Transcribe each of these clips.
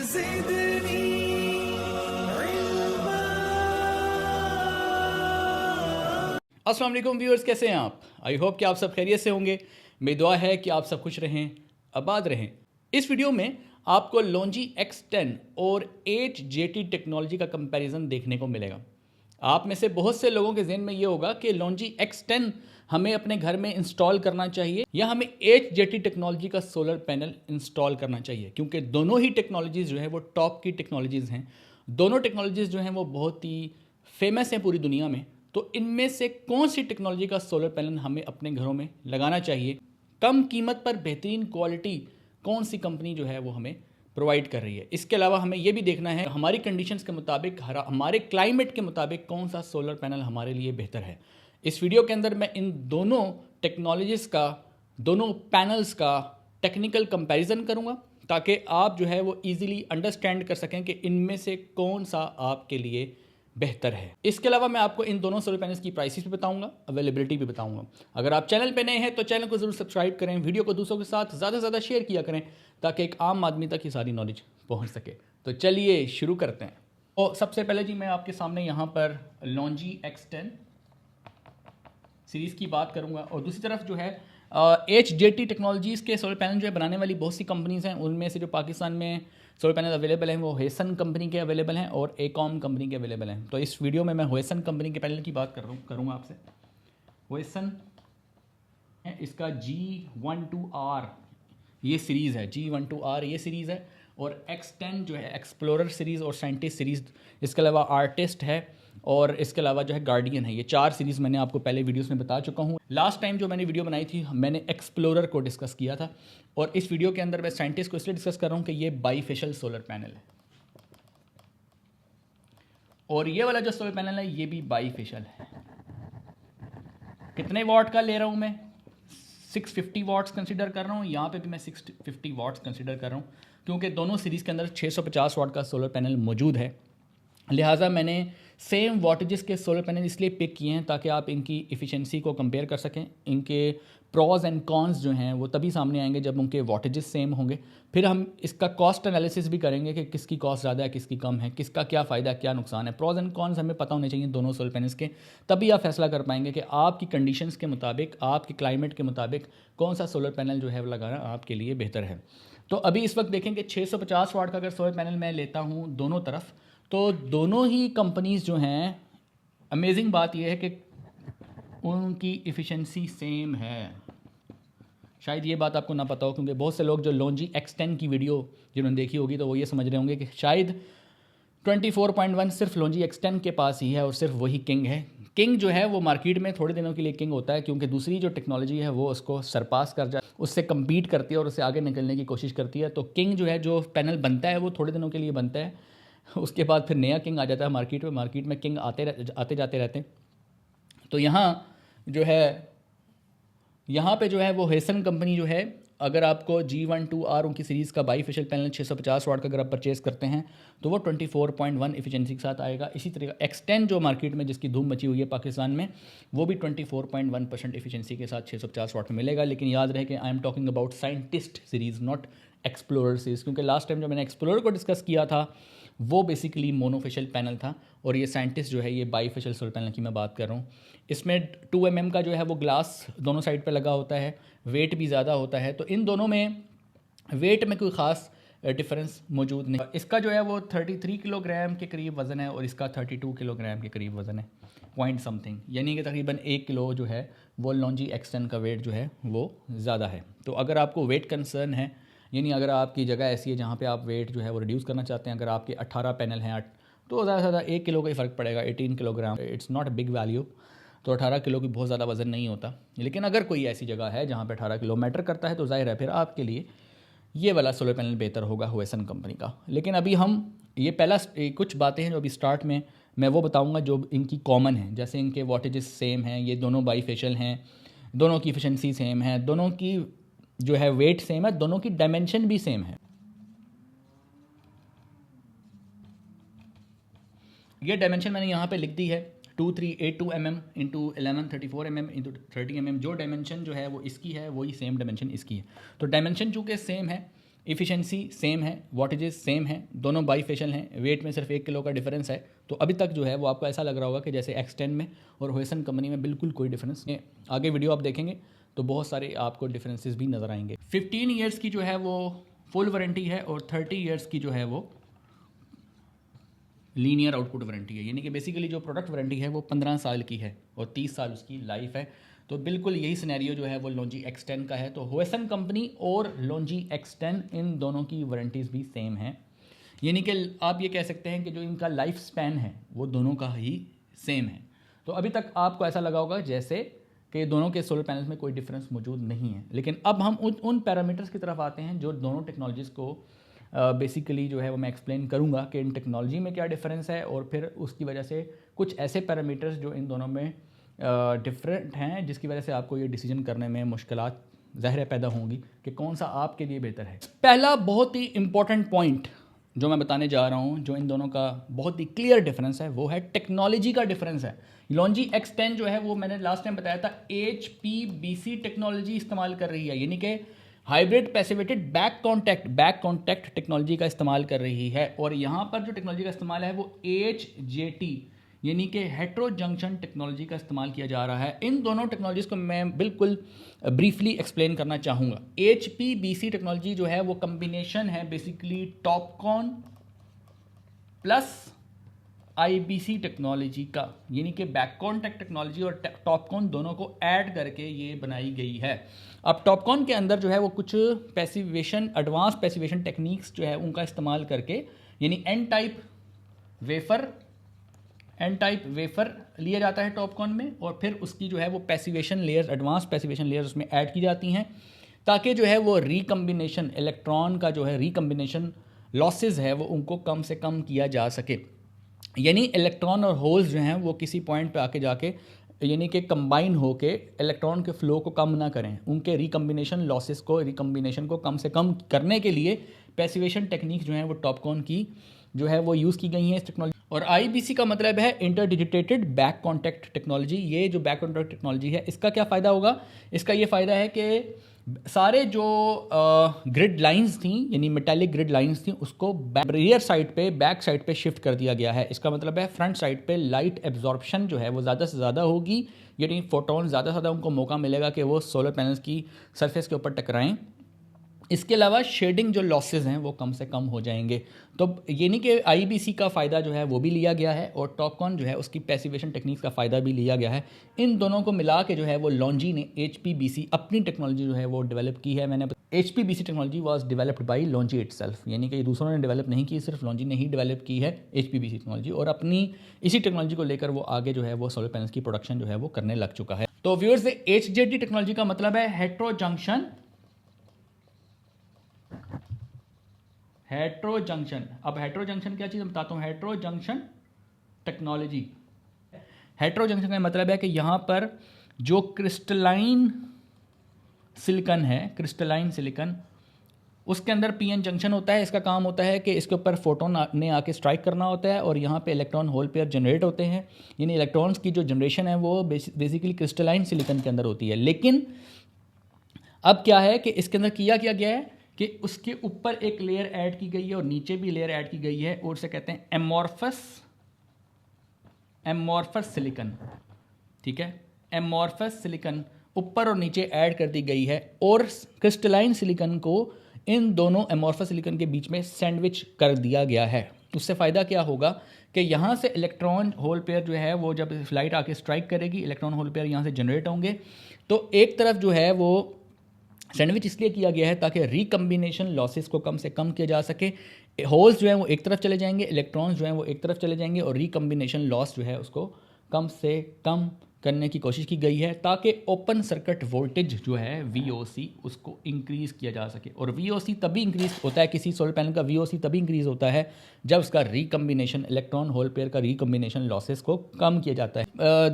अस्सलाम वालेकुम व्यूअर्स, कैसे हैं आप? आई होप कि आप सब खैरियत से होंगे। मेरी दुआ है कि आप सब खुश रहें, आबाद रहें। इस वीडियो में आपको लॉन्जी X10 और 8JT टेक्नोलॉजी का कंपैरिजन देखने को मिलेगा। आप में से बहुत से लोगों के जहन में ये होगा कि लॉन्जी X10 हमें अपने घर में इंस्टॉल करना चाहिए या हमें 8JT टेक्नोलॉजी का सोलर पैनल इंस्टॉल करना चाहिए, क्योंकि दोनों ही टेक्नोलॉजीज़ जो है वो टॉप की टेक्नोलॉजीज़ हैं। दोनों टेक्नोलॉजीज़ जो हैं वो बहुत ही फेमस हैं पूरी दुनिया में। तो इनमें से कौन सी टेक्नोलॉजी का सोलर पैनल हमें अपने घरों में लगाना चाहिए, कम कीमत पर बेहतरीन क्वालिटी कौन सी कंपनी जो है वो हमें प्रोवाइड कर रही है। इसके अलावा हमें ये भी देखना है हमारी कंडीशंस के मुताबिक, हमारे क्लाइमेट के मुताबिक कौन सा सोलर पैनल हमारे लिए बेहतर है। इस वीडियो के अंदर मैं इन दोनों टेक्नोलॉजीज़ का, दोनों पैनल्स का टेक्निकल कंपैरिजन करूँगा, ताकि आप जो है वो ईज़िली अंडरस्टैंड कर सकें कि इनमें से कौन सा आपके लिए बेहतर है। इसके अलावा मैं आपको इन दोनों सोलर पैनल्स की प्राइसेस भी बताऊंगा, अवेलेबिलिटी भी बताऊंगा। अगर आप चैनल पे नए हैं तो चैनल को ज़रूर सब्सक्राइब करें, वीडियो को दूसरों के साथ ज़्यादा से ज़्यादा शेयर किया करें, ताकि एक आम आदमी तक ये सारी नॉलेज पहुंच सके। तो चलिए शुरू करते हैं। और सबसे पहले जी मैं आपके सामने यहाँ पर लॉन्जी X10 सीरीज़ की बात करूँगा, और दूसरी तरफ जो है HJT टेक्नोलॉजीज़ के सोलर पैनल जो है बनाने वाली बहुत सी कंपनीज़ हैं। उनमें से जो पाकिस्तान में सोलर पैनल अवेलेबल हैं वो हेसन कंपनी के अवेलेबल हैं और एकॉम कंपनी के अवेलेबल हैं। तो इस वीडियो में मैं हेसन कंपनी के पैनल की बात करूँगा आपसे। हेसन है, इसका G12R ये सीरीज़ है, G12R ये सीरीज़ है, और X10 जो है एक्सप्लोरर सीरीज़ और साइंटिस्ट सीरीज़, इसके अलावा आर्टिस्ट है, और इसके अलावा जो है गार्डियन है। ये 4 सीरीज़ मैंने आपको पहले वीडियोस में बता चुका हूँ। लास्ट टाइम जो मैंने वीडियो बनाई थी मैंने एक्सप्लोरर को डिस्कस किया था, और इस वीडियो के अंदर मैं साइंटिस्ट को इसलिए डिस्कस कर रहा हूँ कि ये बाईफेशियल सोलर पैनल है, और ये वाला जो सोलर पैनल है ये भी बाईफेशियल है। कितने वाट का ले रहा हूँ मैं? 650 वाट्स कंसिडर कर रहा हूँ। यहाँ पे भी मैं 650 वाट्स कंसिडर कर रहा हूँ, क्योंकि दोनों सीरीज़ के अंदर 650 वाट का सोलर पैनल मौजूद है। लिहाजा मैंने सेम वाटेजेस के सोलर पैनल इसलिए पिक किए हैं ताकि आप इनकी इफ़िशेंसी को कंपेयर कर सकें। इनके प्रॉज एंड कॉन्स जो हैं वो तभी सामने आएंगे जब उनके वाटेजेस सेम होंगे। फिर हम इसका कॉस्ट एनालिसिस भी करेंगे कि किसकी कॉस्ट ज़्यादा है, किसकी कम है, किसका क्या फ़ायदा, क्या नुकसान है। प्रॉज एंड कॉन्स हमें पता होने चाहिए दोनों सोलर पैनल्स के, तभी आप फैसला कर पाएंगे कि आपकी कंडीशंस के मुताबिक, आपके क्लाइमेट के मुताबिक कौन सा सोलर पैनल जो है वो लगाना आपके लिए बेहतर है। तो अभी इस वक्त देखें कि 650 वाट का अगर सोलर पैनल मैं लेता हूँ दोनों तरफ, तो दोनों ही कंपनीज़ जो हैं, अमेजिंग बात यह है कि उनकी इफ़िशेंसी सेम है। शायद ये बात आपको ना पता हो, क्योंकि बहुत से लोग जो लॉन्जी X10 की वीडियो जिन्होंने देखी होगी तो वो ये समझ रहे होंगे कि शायद 24.1 सिर्फ लॉन्जी X10 के पास ही है और सिर्फ वही किंग है। किंग जो है वो मार्केट में थोड़े दिनों के लिए किंग होता है, क्योंकि दूसरी जो टेक्नोलॉजी है वो उसको सरपास कर जाए, उससे कम्पीट करती है और उससे आगे निकलने की कोशिश करती है। तो किंग जो है, जो पैनल बनता है वो थोड़े दिनों के लिए बनता है, उसके बाद फिर नया किंग आ जाता है मार्केट में किंग आते जाते रहते हैं। तो यहाँ जो है, यहाँ पे जो है वो हेसन कंपनी जो है, अगर आपको G12R उनकी सीरीज़ का बाईफेशियल पैनल 650 वाट का अगर आप परचेज़ करते हैं तो वो 24.1 एफिशिएंसी के साथ आएगा। इसी तरह X10 जो मार्केट में जिसकी धूम मची हुई है पाकिस्तान में, वो भी 24.1% एफिशिएंसी के साथ 650 वाट में मिलेगा। लेकिन याद रहे कि I am talking about scientist series, not explorer series, क्योंकि लास्ट टाइम जो मैंने एक्सप्लोरर को डिस्कस किया था वो बेसिकली मोनोफेशियल पैनल था, और ये साइंटिस्ट जो है ये बाईफेशियल सोलर पैनल की मैं बात कर रहा हूँ। इसमें 2 mm का जो है वो ग्लास दोनों साइड पे लगा होता है, वेट भी ज़्यादा होता है। तो इन दोनों में वेट में कोई ख़ास डिफरेंस मौजूद नहीं। इसका जो है वो 33 किलोग्राम के करीब वज़न है, और इसका 32 किलोग्राम के करीब वज़न है, पॉइंट समथिंग, यानी कि तकरीबन 1 किलो जो है वो लॉन्जी X10 का वेट जो है वो ज़्यादा है। तो अगर आपको वेट कंसर्न है, यानी अगर आपकी जगह ऐसी है जहाँ पे आप वेट जो है वो रिड्यूस करना चाहते हैं, अगर आपके 18 पैनल हैं तो ज़्यादा से ज़्यादा 1 किलो का ही फ़र्क पड़ेगा, 18 kilogram, it's not a big value. तो 18 किलो की बहुत ज़्यादा वज़न नहीं होता। लेकिन अगर कोई ऐसी जगह है जहाँ पे 18 किलो मैटर करता है तो ज़ाहिर है फिर आपके लिए ये वाला सोलर पैनल बेहतर होगा हेसन कंपनी का। लेकिन अभी हम ये पहला कुछ बातें हैं जो अभी स्टार्ट में मैं वो बताऊँगा जो इनकी कॉमन है। जैसे इनके वाटेजेस सेम हैं, ये दोनों बाईफेशियल हैं, दोनों की एफिशिएंसी सेम है, दोनों की जो है वेट सेम है, दोनों की डायमेंशन भी सेम है। ये डायमेंशन मैंने यहाँ पे लिख दी है, 2382 mm into 1134 mm into 30 mm। जो डायमेंशन जो है वो इसकी है वही सेम डायमेंशन इसकी है। तो डायमेंशन चूँकि सेम है इफ़िशेंसी सेम है, वाटेजेस सेम है, दोनों बाईफेशियल हैं, वेट में सिर्फ 1 किलो का डिफरेंस है। तो अभी तक जो है वो आपको ऐसा लग रहा होगा कि जैसे X10 में और हुएसन कंपनी में बिल्कुल कोई डिफरेंस नहीं। आगे वीडियो आप देखेंगे तो बहुत सारे आपको डिफरेंसेस भी नज़र आएंगे। 15 ईयर्स की जो है वो फुल वारंटी है और 30 ईयर्स की जो है वो लीनियर आउटपुट वारंटी है, यानी कि बेसिकली जो प्रोडक्ट वारंटी है वो 15 साल की है और 30 साल उसकी लाइफ है। तो बिल्कुल यही सिनेरियो जो है वो लॉन्जी X10 का है। तो हुएसन कंपनी और लॉन्जी X10 इन दोनों की वारंटीज़ भी सेम हैं, यानी कि आप ये कह सकते हैं कि जो इनका लाइफ स्पैन है वो दोनों का ही सेम है। तो अभी तक आपको ऐसा लगा होगा जैसे कि दोनों के सोलर पैनल्स में कोई डिफरेंस मौजूद नहीं है, लेकिन अब हम उन पैरामीटर्स की तरफ आते हैं जो दोनों टेक्नोलॉजीज़ को बेसिकली जो है वो मैं एक्सप्लेन करूंगा कि इन टेक्नोलॉजी में क्या डिफरेंस है और फिर उसकी वजह से कुछ ऐसे पैरामीटर्स जो इन दोनों में डिफरेंट हैं जिसकी वजह से आपको ये डिसीजन करने में मुश्किलात ज़ाहिर पैदा होंगी कि कौन सा आपके लिए बेहतर है। पहला बहुत ही इंपॉर्टेंट पॉइंट जो मैं बताने जा रहा हूँ, जो इन दोनों का बहुत ही क्लियर डिफरेंस है, वो है टेक्नोलॉजी का डिफरेंस है। लॉन्जी X10 जो है वो मैंने लास्ट टाइम बताया था HPBC टेक्नोलॉजी इस्तेमाल कर रही है, यानी कि hybrid passivated back contact technology का इस्तेमाल कर रही है। और यहाँ पर जो टेक्नोलॉजी का इस्तेमाल है वो HJT यानी कि हेट्रो जंक्शन टेक्नोलॉजी का इस्तेमाल किया जा रहा है। इन दोनों टेक्नोलॉजीज़ को मैं बिल्कुल ब्रीफली एक्सप्लेन करना चाहूँगा। HPBC टेक्नोलॉजी जो है वो कम्बिनेशन है basically Topcon plus IBC technology का, यानी कि बैक कॉन्टैक्ट टेक्नोलॉजी और टॉपकॉन दोनों को ऐड करके ये बनाई गई है। अब टॉपकॉन के अंदर जो है वो कुछ पैसिवेशन, एडवांस पैसिवेशन टेक्निक्स जो है उनका इस्तेमाल करके, यानी एन टाइप वेफर लिया जाता है टॉपकॉन में और फिर उसकी जो है वो passivation layers, advance passivation layers उसमें ऐड की जाती हैं ताकि जो है वो रिकम्बिनेशन, इलेक्ट्रॉन का जो है रिकम्बिनेशन लॉसेज है वो उनको कम से कम किया जा सके। यानी इलेक्ट्रॉन और होल्स जो हैं वो किसी पॉइंट पे आके जाके यानी कि कंबाइन होके इलेक्ट्रॉन के फ्लो को कम ना करें, उनके रिकम्बिनेशन लॉसेस को, रिकम्बिनेशन को कम से कम करने के लिए पैसिवेशन टेक्निक जो है वो टॉपकॉन की जो है वो यूज़ की गई हैं इस टेक्नोलॉजी। और IBC का मतलब है इंटरडिजिटेटेड बैक कॉन्टैक्ट टेक्नोलॉजी। ये जो बैक कॉन्टैक्ट टेक्नोलॉजी है इसका क्या फ़ायदा होगा? इसका ये फ़ायदा है कि सारे जो ग्रिड लाइंस थी, यानी मेटालिक ग्रिड लाइंस थी, उसको रियर साइड पे, बैक साइड पे शिफ्ट कर दिया गया है। इसका मतलब है फ्रंट साइड पे लाइट एब्जॉर्प्शन जो है वो ज़्यादा से ज़्यादा होगी, यानी फोटोन ज़्यादा से ज़्यादा उनको मौका मिलेगा कि वो सोलर पैनल्स की सरफेस के ऊपर टकराएं। इसके अलावा शेडिंग जो लॉसेज हैं वो कम से कम हो जाएंगे। तो यानी कि IBC का फ़ायदा जो है वो भी लिया गया है और टॉपकॉन जो है उसकी पैसिवेशन टेक्निक्स का फ़ायदा भी लिया गया है। इन दोनों को मिला के जो है वो लॉन्जी ने HPBC अपनी टेक्नोलॉजी जो है वो डेवलप की है। मैंने HPBC technology was developed by लॉन्जी itself, यानी कि दूसरों ने डेवलप नहीं की, सिर्फ लॉन्जी ने ही डेवलप की है HPBC टेक्नोलॉजी और अपनी इसी टेक्नोलॉजी को लेकर वो आगे जो है वो सोलर पैनल्स की प्रोडक्शन जो है वो करने लग चुका है। तो व्यूअर्स, HJT टेक्नोलॉजी का मतलब है हेट्रो जंक्शन। अब हेट्रो जंक्शन क्या चीज़ बताता हूँ। Hetero junction technology, hetero junction का मतलब है कि यहाँ पर जो क्रिस्टलाइन सिलिकॉन है, क्रिस्टलाइन सिलिकॉन, उसके अंदर PN जंक्शन होता है। इसका काम होता है कि इसके ऊपर फोटोन ने आके स्ट्राइक करना होता है और यहाँ पे इलेक्ट्रॉन होल पेयर जनरेट होते हैं, यानी इलेक्ट्रॉन्स की जो जनरेशन है वो बेसिकली क्रिस्टलाइन सिलिकॉन के अंदर होती है। लेकिन अब क्या है कि इसके अंदर किया गया है कि उसके ऊपर एक लेयर ऐड की गई है और नीचे भी लेयर ऐड की गई है और उसे कहते हैं एमॉर्फस सिलिकॉन। ठीक है, एमॉर्फस सिलिकॉन ऊपर और नीचे ऐड कर दी गई है और क्रिस्टलाइन सिलिकॉन को इन दोनों एमॉर्फस सिलिकॉन के बीच में सैंडविच कर दिया गया है। उससे फ़ायदा क्या होगा कि यहाँ से इलेक्ट्रॉन होल पेयर जो है वो जब फ्लाइट आके स्ट्राइक करेगी, इलेक्ट्रॉन होल पेयर यहाँ से जनरेट होंगे। तो एक तरफ जो है वो सैंडविच इसलिए किया गया है ताकि रिकम्बिनेशन लॉसेस को कम से कम किया जा सके। होल्स जो है वो एक तरफ चले जाएंगे, इलेक्ट्रॉन्स जो हैं वो एक तरफ चले जाएंगे और रिकम्बिनेशन लॉस जो है उसको कम से कम करने की कोशिश की गई है ताकि ओपन सर्किट वोल्टेज जो है VOC उसको इंक्रीज़ किया जा सके। और VOC तभी इंक्रीज़ होता है, किसी सोलर पैनल का VOC तभी इंक्रीज़ होता है जब उसका रिकम्बिनेशन, इलेक्ट्रॉन होल पेयर का रिकम्बिनेशन लॉसेस को कम किया जाता है।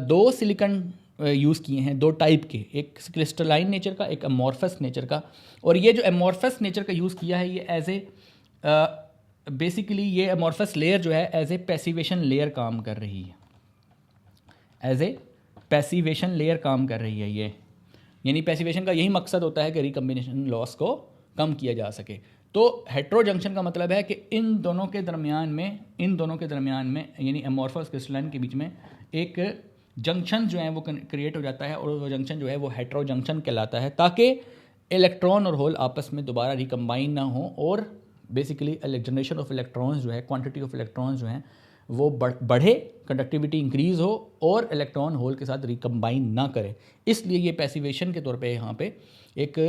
दो सिलिकॉन यूज़ किए हैं, दो टाइप के, एक क्रिस्टलाइन नेचर का, एक अमॉर्फस नेचर का। और ये जो अमॉर्फस नेचर का यूज़ किया है ये एज ए बेसिकली ये अमॉर्फस लेयर जो है एज ए पैसिवेशन लेयर काम कर रही है, एज ए पैसिवेशन लेयर काम कर रही है ये, यानी पैसिवेशन का यही मकसद होता है कि रिकम्बिनेशन लॉस को कम किया जा सके। तो हेट्रो जंक्शन का मतलब है कि इन दोनों के दरमियान में यानी एमॉर्फस क्रिस्टलाइन के बीच में एक जंक्शन जो है वो क्रिएट हो जाता है, और वो जंक्शन जो है वो हेट्रो जंक्शन कहलाता है, ताकि इलेक्ट्रॉन और होल आपस में दोबारा रिकम्बाइन ना हो, और बेसिकली जनरेशन ऑफ इलेक्ट्रॉन्स जो है, क्वांटिटी ऑफ इलेक्ट्रॉन्स जो हैं वो बढ़े, कंडक्टिविटी इंक्रीज़ हो, और इलेक्ट्रॉन होल के साथ रिकम्बाइन ना करे। इसलिए ये पैसिवेशन के तौर पे यहाँ पे एक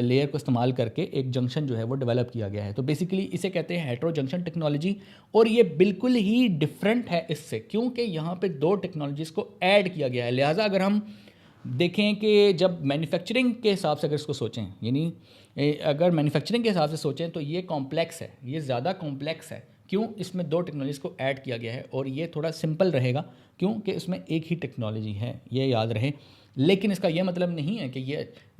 लेयर को इस्तेमाल करके एक जंक्शन जो है वो डेवलप किया गया है। तो बेसिकली इसे कहते हैं हेट्रो जंक्शन टेक्नोलॉजी, और ये बिल्कुल ही डिफरेंट है इससे, क्योंकि यहाँ पे दो टेक्नोलॉजीज़ को ऐड किया गया है। लिहाजा अगर हम देखें कि जब मैन्युफैक्चरिंग के हिसाब से अगर इसको सोचें, यानी अगर मैन्युफैक्चरिंग के हिसाब से सोचें तो ये कॉम्प्लेक्स है, ये ज़्यादा कॉम्प्लेक्स है। क्यों? इसमें दो टेक्नोलॉजीज़ को ऐड किया गया है, और ये थोड़ा सिंपल रहेगा क्योंकि इसमें एक ही टेक्नोलॉजी है, ये याद रहे। लेकिन इसका ये मतलब नहीं है कि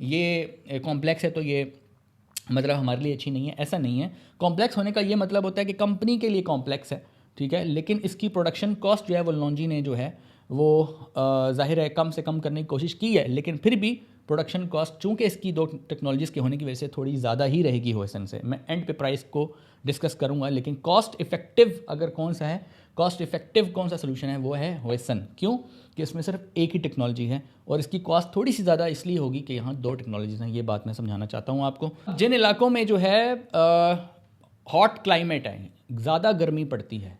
ये कॉम्प्लेक्स है तो ये मतलब हमारे लिए अच्छी नहीं है, ऐसा नहीं है। कॉम्प्लेक्स होने का ये मतलब होता है कि कंपनी के लिए कॉम्प्लेक्स है, ठीक है, लेकिन इसकी प्रोडक्शन कॉस्ट जो है वो लॉन्जी ने जो है वो जाहिर है कम से कम करने की कोशिश की है, लेकिन फिर भी प्रोडक्शन कॉस्ट चूँकि इसकी दो टेक्नोलॉजीज़ के होने की वजह से थोड़ी ज़्यादा ही रहेगी होएसन से। मैं एंड पे प्राइस को डिस्कस करूँगा, लेकिन कॉस्ट इफेक्टिव अगर कौन सा है, कॉस्ट इफेक्टिव कौन सा सोल्यूशन है, वो है होएसन। क्यों? कि इसमें सिर्फ एक ही टेक्नोलॉजी है, और इसकी कॉस्ट थोड़ी सी ज़्यादा इसलिए होगी कि यहाँ दो टेक्नोलॉजीज़ हैं। ये बात मैं समझाना चाहता हूँ आपको। जिन इलाकों में जो है हॉट क्लाइमेट है, ज़्यादा गर्मी पड़ती है,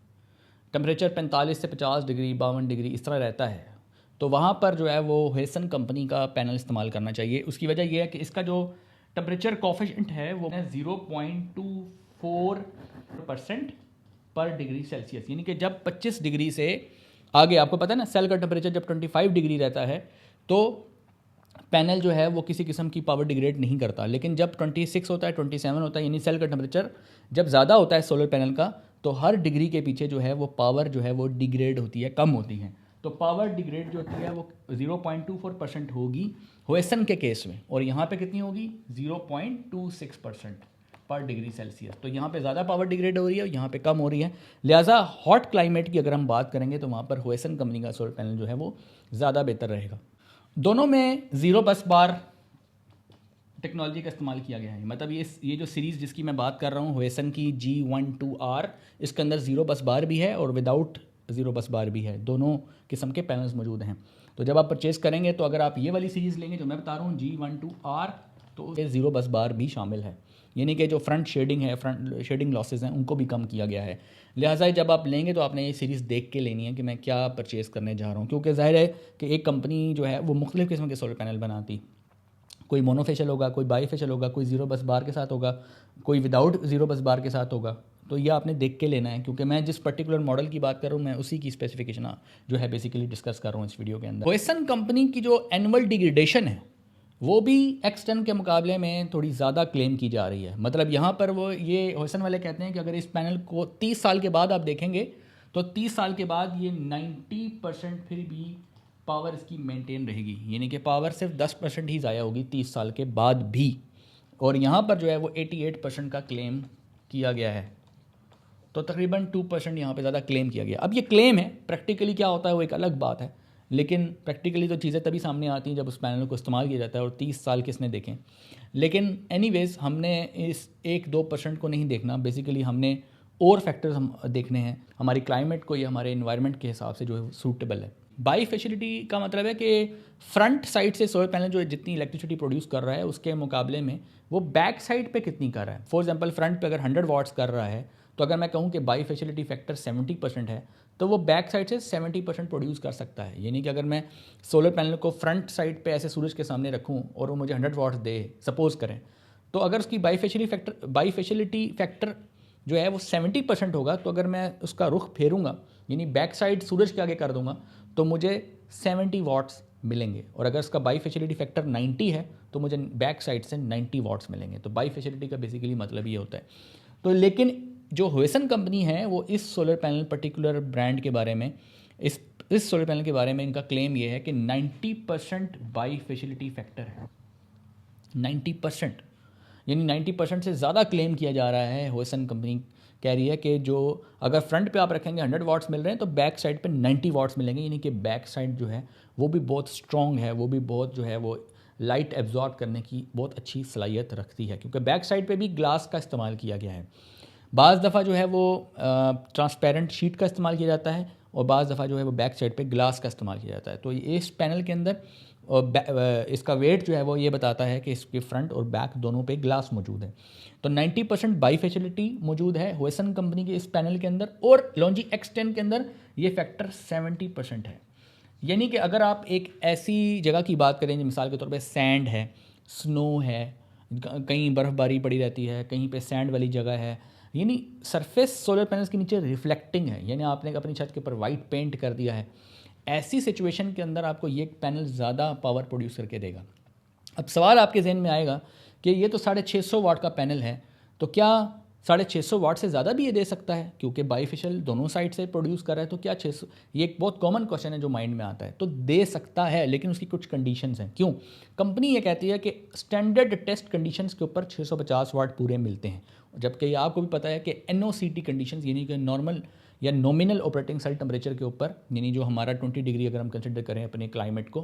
टेम्परेचर 45 से 50 डिग्री 52 डिग्री इस तरह रहता है, तो वहाँ पर जो है वो हेसन कंपनी का पैनल इस्तेमाल करना चाहिए। उसकी वजह यह है कि इसका जो टेम्परेचर कोफिशिएंट है वो 0.24% पर डिग्री सेल्सियस, यानी कि जब 25 डिग्री से आगे, आपको पता है ना सेल का टेम्परेचर जब 25 डिग्री रहता है तो पैनल जो है वो किसी किस्म की पावर डिग्रेड नहीं करता, लेकिन जब 26 होता है 27 होता है, यानी सेल का टेम्परेचर जब ज़्यादा होता है सोलर पैनल का, तो हर डिग्री के पीछे जो है वो पावर जो है वो डिग्रेड होती है, कम होती है। तो पावर डिग्रेड जो होती है वो 0.24% होगी होएसन के केस में, और यहाँ पे कितनी होगी 0.26% पर डिग्री सेल्सियस। तो यहाँ पे ज़्यादा पावर डिग्रेड हो रही है और यहाँ पे कम हो रही है। लिहाजा हॉट क्लाइमेट की अगर हम बात करेंगे तो वहाँ पर होएसन कंपनी का सोलर पैनल जो है वो ज़्यादा बेहतर रहेगा। दोनों में ज़ीरो बस बार टेक्नोलॉजी का इस्तेमाल किया गया है। मतलब ये जो सीरीज़ जिसकी मैं बात कर रहा हूँ होएसन की G12R, इसके अंदर ज़ीरो बस बार भी है और विदाउट ज़ीरो बस बार भी है, दोनों किस्म के पैनल्स मौजूद हैं। तो जब आप परचेज़ करेंगे तो अगर आप ये वाली सीरीज़ लेंगे जो मैं बता रहा हूँ G12R, तो उसमें ज़ीरो बस बार भी शामिल है, यानी कि जो फ्रंट शेडिंग है, फ्रंट शेडिंग लॉसेज हैं, उनको भी कम किया गया है। लिहाजा जब आप लेंगे तो आपने ये सीरीज़ देख के लेनी है कि मैं क्या परचेज़ करने जा रहा हूँ, क्योंकि ज़ाहिर है कि एक कंपनी जो है वो मुख्तलिफ़ किस्म के सोलर पैनल बनाती, कोई मोनोफेशियल होगा, कोई बाईफेशियल होगा, कोई ज़ीरो बस बार के साथ होगा, कोई विदाउट ज़ीरो बस बार के साथ होगा। तो ये आपने देख के लेना है, क्योंकि मैं जिस पर्टिकुलर मॉडल की बात कर रहा हूँ मैं उसी की स्पेसिफिकेशन जो है बेसिकली डिस्कस कर रहा हूँ इस वीडियो के अंदर। होएसन कंपनी की जो एनुअल डिग्रेडेशन है वो भी एक्स10 के मुकाबले में थोड़ी ज़्यादा क्लेम की जा रही है। मतलब यहाँ पर वो ये होएसन वाले कहते हैं कि अगर इस पैनल को 30 साल के बाद आप देखेंगे तो 30 साल के बाद ये 90% फिर भी पावर इसकी मेंटेन रहेगी, यानी कि पावर सिर्फ 10% ही ज़ाया होगी 30 साल के बाद भी। और यहाँ पर जो है वो 88% का क्लेम किया गया है, तो तकरीबन 2% यहाँ पे ज़्यादा क्लेम किया गया। अब ये क्लेम है, प्रैक्टिकली क्या होता है वो एक अलग बात है, लेकिन प्रैक्टिकली तो चीज़ें तभी सामने आती हैं जब उस पैनल को इस्तेमाल किया जाता है, और 30 साल किसने देखें। लेकिन एनीवेज़ हमने इस 1-2% को नहीं देखना, बेसिकली हमने और फैक्टर्स हम देखने हैं, हमारी क्लाइमेट को या हमारे इन्वायरमेंट के हिसाब से जो है सूटेबल है। बाई फैसिलिटी का मतलब है कि फ्रंट साइड से सोलर पैनल जो जितनी इलेक्ट्रिसिटी प्रोड्यूस कर रहा है उसके मुकाबले में वो बैक साइड पे कितनी कर रहा है। फॉर एग्जांपल फ्रंट पे अगर 100 वाट्स कर रहा है, तो अगर मैं कहूँ कि बाई फैसिलिटी फैक्टर 70% है, तो वो बैक साइड से 70% प्रोड्यूस कर सकता है। यानी कि अगर मैं सोलर पैनल को फ्रंट साइड पे ऐसे सूरज के सामने रखूँ और वो मुझे 100 वाट्स दे, सपोज करें, तो अगर उसकी बाई फैसिलिटी फैक्टर जो है वो 70% होगा, तो अगर मैं उसका रुख फेरूँगा यानी बैक साइड सूरज के आगे कर दूँगा तो मुझे 70 वाट्स मिलेंगे। और अगर इसका बाई फैसिलिटी फैक्टर 90 है तो मुझे बैक साइड से 90 वाट्स मिलेंगे। तो बाई फैसिलिटी का बेसिकली मतलब ये होता है। तो लेकिन जो होएसन कंपनी है वो इस सोलर पैनल पर्टिकुलर ब्रांड के बारे में, इस सोलर पैनल के बारे में इनका क्लेम ये है कि 90% बाई फैसिलिटी फैक्टर है। 90%, यानी 90% से ज़्यादा क्लेम किया जा रहा है। होएसन कंपनी कह रही है कि जो अगर फ्रंट पे आप रखेंगे 100 वाट्स मिल रहे हैं तो बैक साइड पे 90 वाट्स मिलेंगे, यानी कि बैक साइड जो है वो भी बहुत स्ट्रॉन्ग है, वो भी बहुत जो है वो लाइट एब्जॉर्ब करने की बहुत अच्छी सलाहियत रखती है, क्योंकि बैक साइड पे भी ग्लास का इस्तेमाल किया गया है। बाज़ दफ़ा जो है वो ट्रांसपेरेंट शीट का इस्तेमाल किया जाता है और बाज़ दफ़ा जो है वो बैक साइड पे ग्लास का इस्तेमाल किया जाता है। तो इस पैनल के अंदर इसका वेट जो है वो ये बताता है कि इसके फ्रंट और बैक दोनों पे ग्लास मौजूद है। तो 90% बाईफेशियलिटी मौजूद है हुएसन कंपनी के इस पैनल के अंदर, और लॉन्जी X10 के अंदर ये फैक्टर 70% है। यानी कि अगर आप एक ऐसी जगह की बात करें, मिसाल के तौर पे सैंड है, स्नो है, कहीं बर्फ़बारी पड़ी रहती है, कहीं पे सैंड वाली जगह है, यानी सरफेस सोलर पैनल्स के नीचे रिफ्लेक्टिंग है, यानी आपने अपनी छत के ऊपर वाइट पेंट कर दिया है, ऐसी सिचुएशन के अंदर आपको ये पैनल ज़्यादा पावर प्रोड्यूस करके देगा। अब सवाल आपके जहन में आएगा कि ये तो 650 वाट का पैनल है, तो क्या 650 वाट से ज़्यादा भी ये दे सकता है, क्योंकि बाईफेशियल दोनों साइड से प्रोड्यूस कर रहा है, तो क्या 600, ये एक बहुत कॉमन क्वेश्चन है जो माइंड में आता है। तो दे सकता है, लेकिन उसकी कुछ कंडीशंस हैं। क्यों? कंपनी ये कहती है कि स्टैंडर्ड टेस्ट कंडीशंस के ऊपर 650 वाट पूरे मिलते हैं, जबकि ये आपको भी पता है कि NOCT कंडीशंस यानी कि नॉर्मल या नॉमिनल ऑपरेटिंग सेल टेम्परेचर के ऊपर, यानी जो हमारा 20 डिग्री अगर हम कंसिडर करें अपने क्लाइमेट को,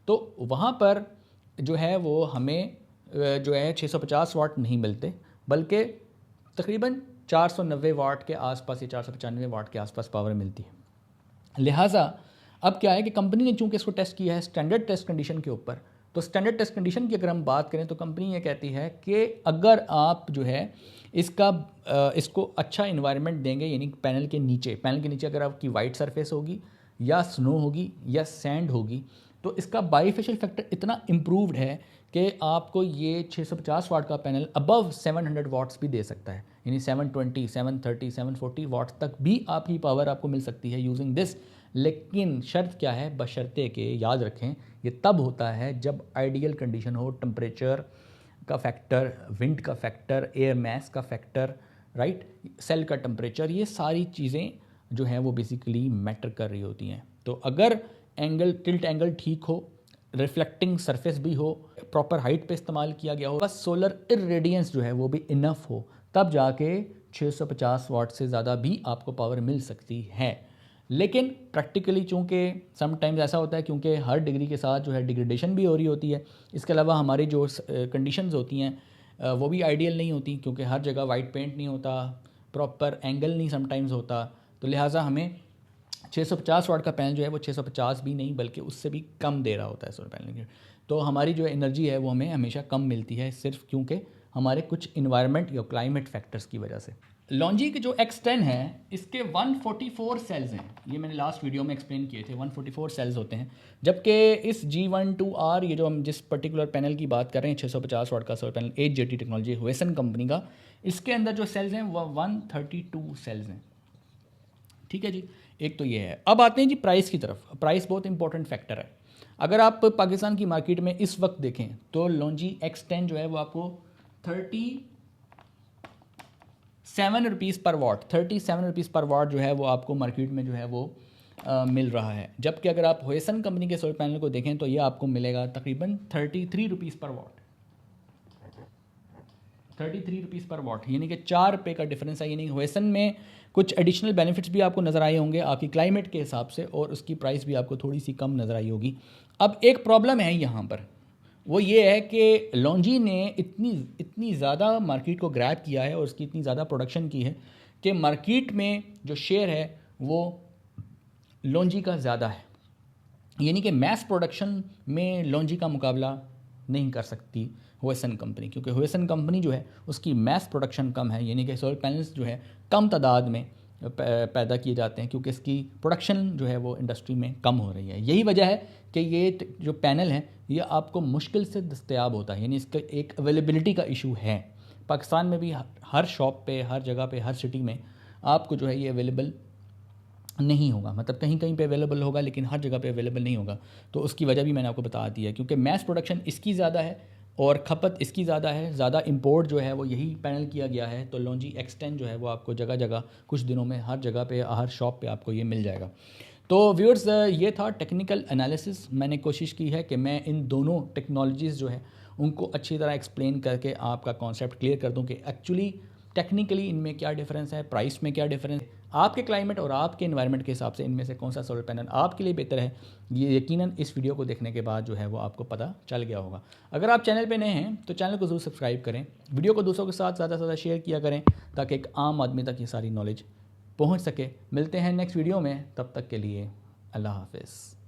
तो वहाँ पर जो है वो हमें जो है 650 वाट नहीं मिलते, बल्कि तकरीबन 490 वाट के आसपास या 495 वाट के आसपास पावर मिलती है। लिहाजा अब क्या है कि कंपनी ने चूंकि इसको टेस्ट किया है स्टैंडर्ड टेस्ट कंडीशन के ऊपर, तो स्टैंडर्ड टेस्ट कंडीशन की अगर हम बात करें तो कंपनी ये कहती है कि अगर आप जो है इसको अच्छा इन्वायरमेंट देंगे, यानी पैनल के नीचे अगर आपकी वाइट सरफेस होगी या स्नो होगी या सैंड होगी, तो इसका बाईफेशियल फैक्टर इतना इम्प्रूव्ड है कि आपको ये 650 वाट का पैनल अबव 700 वाट्स भी दे सकता है, यानी 720, 730, 740 वाट्स तक भी आपकी पावर आपको मिल सकती है यूजिंग दिस। लेकिन शर्त क्या है? बशर्ते कि याद रखें ये तब होता है जब आइडियल कंडीशन हो, टेम्परेचर का फैक्टर, विंड का फैक्टर, एयर मास का फैक्टर, राइट, सेल का टेम्परेचर, ये सारी चीज़ें जो हैं वो बेसिकली मैटर कर रही होती हैं। तो अगर टिल्ट एंगल ठीक हो, रिफ्लेक्टिंग सरफेस भी हो, प्रॉपर हाइट पे इस्तेमाल किया गया हो, बस सोलर इरेडियंस जो है वो भी इनफ हो, तब जाके 650 वाट से ज़्यादा भी आपको पावर मिल सकती है। लेकिन प्रैक्टिकली चूँकि समटाइम्स ऐसा होता है, क्योंकि हर डिग्री के साथ जो है डिग्रेडेशन भी हो रही होती है, इसके अलावा हमारी जो कंडीशंस होती हैं वो भी आइडियल नहीं होती, क्योंकि हर जगह वाइट पेंट नहीं होता, प्रॉपर एंगल नहीं समटाइम्स होता, तो लिहाजा हमें 650 वाट का पैनल जो है वो 650 भी नहीं बल्कि उससे भी कम दे रहा होता है सोलर पैनल के। तो हमारी जो एनर्जी है वो हमें हमेशा कम मिलती है, सिर्फ क्योंकि हमारे कुछ इन्वायरमेंट या क्लाइमेट फैक्टर्स की वजह से। लॉन्जी के जो X10 है इसके 144 सेल्स हैं, ये मैंने लास्ट वीडियो में एक्सप्लेन किए थे, 144 सेल्स होते हैं, जबकि इस G12R ये जो हम जिस पर्टिकुलर पैनल की बात कर रहे हैं 650 वाट का solar panel 8JT technology Huasun company का, इसके अंदर जो सेल्स हैं वो 132 सेल्स हैं। ठीक है जी, एक तो ये है। अब आते हैं जी प्राइस की तरफ। प्राइस बहुत इंपॉर्टेंट फैक्टर है। अगर आप पाकिस्तान की मार्केट में इस वक्त देखें तो लॉन्जी X10 जो है वो आपको 37 रुपीज़ पर वाट, 37 रुपीज़ पर वाट जो है वो आपको मार्केट में जो है वो मिल रहा है। जबकि अगर आप हुएसन कंपनी के सोलर पैनल को देखें तो ये आपको मिलेगा तकरीबन 33 रुपीज़ पर वाट, 33 रुपीज़ पर वाट, यानी कि 4 रुपये का डिफरेंस है। यानी हुएसन में कुछ एडिशनल बेनिफिट्स भी आपको नज़र आए होंगे आपकी क्लाइमेट के हिसाब से, और उसकी प्राइस भी आपको थोड़ी सी कम नज़र आई होगी। अब एक प्रॉब्लम है यहाँ पर, वो ये है कि लॉन्जी ने इतनी ज़्यादा मार्केट को ग्रैब किया है और उसकी इतनी ज़्यादा प्रोडक्शन की है कि मार्केट में जो शेयर है वो लॉन्जी का ज़्यादा है, यानी कि मैस प्रोडक्शन में लॉन्जी का मुकाबला नहीं कर सकती हुएसन कंपनी, क्योंकि हुएसन कंपनी जो है उसकी मैस प्रोडक्शन कम है, यानी कि सोलर पैनल्स जो है कम तादाद में पैदा किए जाते हैं, क्योंकि इसकी प्रोडक्शन जो है वो इंडस्ट्री में कम हो रही है। यही वजह है कि ये जो पैनल है ये आपको मुश्किल से दस्तयाब होता है, यानी इसका एक अवेलेबिलिटी का इशू है। पाकिस्तान में भी हर शॉप पे, हर जगह पे, हर सिटी में आपको जो है ये अवेलेबल नहीं होगा, मतलब कहीं कहीं पे अवेलेबल होगा लेकिन हर जगह पे अवेलेबल नहीं होगा। तो उसकी वजह भी मैंने आपको बता दी है, क्योंकि मैस प्रोडक्शन इसकी ज़्यादा है और खपत इसकी ज़्यादा है, ज़्यादा इंपोर्ट जो है वो यही पैनल किया गया है। तो लॉन्जी X10 जो है वो आपको जगह जगह कुछ दिनों में हर जगह पे, हर शॉप पे आपको ये मिल जाएगा। तो व्यूअर्स, ये था टेक्निकल एनालिसिस। मैंने कोशिश की है कि मैं इन दोनों टेक्नोलॉजीज़ जो है उनको अच्छी तरह एक्सप्लेन करके आपका कॉन्सेप्ट क्लियर कर दूं कि एक्चुअली टेक्निकली इनमें क्या डिफरेंस है, प्राइस में क्या डिफरेंस, आपके क्लाइमेट और आपके इन्वायरमेंट के हिसाब से इनमें से कौन सा सोलर पैनल आपके लिए बेहतर है, ये यकीनन इस वीडियो को देखने के बाद जो है वो आपको पता चल गया होगा। अगर आप चैनल पे नए हैं तो चैनल को ज़रूर सब्सक्राइब करें, वीडियो को दूसरों के साथ ज़्यादा से ज़्यादा शेयर किया करें ताकि एक आम आदमी तक ये सारी नॉलेज पहुँच सके। मिलते हैं नेक्स्ट वीडियो में, तब तक के लिए अल्लाह हाफिज़।